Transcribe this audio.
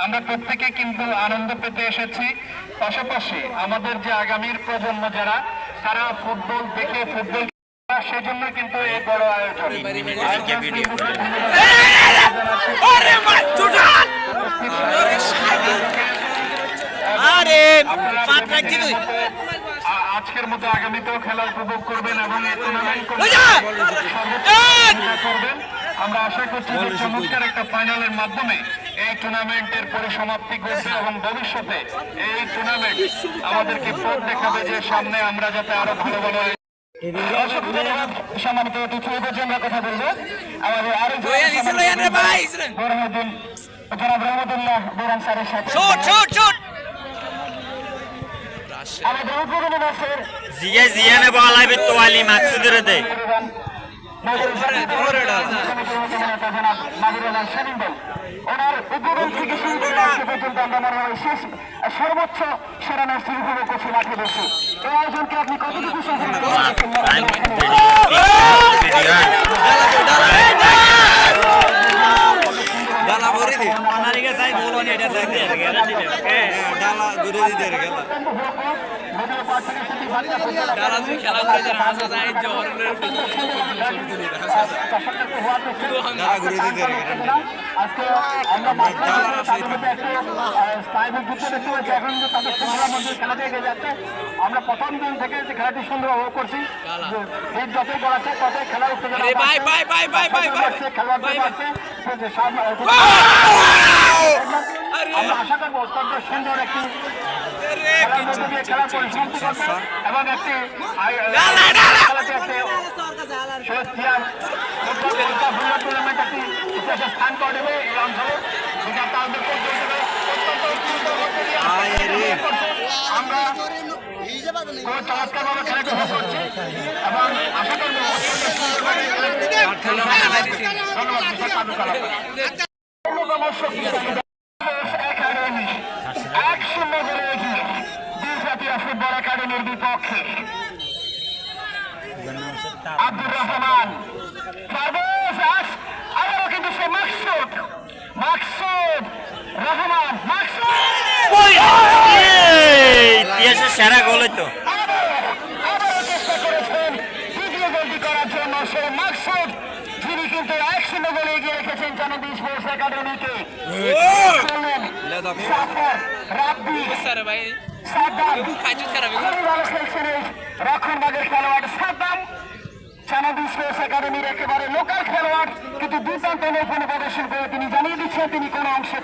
আমরা প্রত্যেকে কিন্তু আনন্দ পেতে এসেছি। পাশাপাশি আমাদের যে আগামীর প্রজন্ম যারা, তারা ফুটবল দেখে ফুটবল, সেজন্য কিন্তু এই বড় আয়োজন। আজকের মতো আগামীতেও খেলা উপভোগ করবেন এবং এই টুর্নামেন্ট করবেন। আমরা আশা করছি যে চমৎকার একটা ফাইনালের মাধ্যমে এই টুর্নামেন্টের পরিসমাপ্তি ঘটবে এবং ভবিষ্যতে এই টুর্নামেন্ট আমাদেরকে পথ দেখাবে যে সামনে আমরা যাতে আরো ভালো ভালো। সম্মানিত অতিথি, আমরা কথা বলবো আমাদের আরো জনাব রহমতুল্লাহ বোরান স্যারের সাথে। আমাদের উদ্বোধনী ম্যাচের জিয়ানে বলা তোয়ালি মাকসুদের দেয় ওনার উদ্বোধন থেকে শুরু করে আজকে পর্যন্ত আমরা মনে হয় সর্বোচ্চ সেরা ম্যাচটি উপভোগ করছি মাঠে বসে। এই আয়োজনকে আপনি কতটুকু সফল আমরা প্রথম দিন থেকে যে খেলাটি সুন্দর উপভোগ করছি। যতই গড়াচ্ছে ততই খেলা উত্তেজনা আমরা আশা করবো অত্যন্ত সুন্দর একটি খেলার পরিসমাপ্তি করবে এবং একটি টুর্নামেন্ট একটি ইতিহাসে স্থান করে দেবে এই অঞ্চলে। আমরা চমৎকার ভাবে খেলাটি উপভোগ করছি এবং আশা করবো ফুটবল একাডেমির বিপক্ষে আব্দুর রহমান আবারও কিন্তু সে মাকসুদ রহমান সেরা গোল তো আবারও চেষ্টা করেছেন দ্বিতীয় গোলটি করার জন্য। সে মাকসুদ, যিনি কিন্তু 1-0 গোলে এগিয়ে রেখেছেন জানাবি স্পোর্টস একাডেমিকে। রক্ষণভাগের খেলোয়াড় সাদ্দাম, জানাবি স্পোর্টস একাডেমির একেবারে লোকাল খেলোয়াড়, কিন্তু দুর্দান্ত নৈপুণ্য প্রদর্শন করে তিনি জানিয়ে দিচ্ছেন তিনি কোন অংশে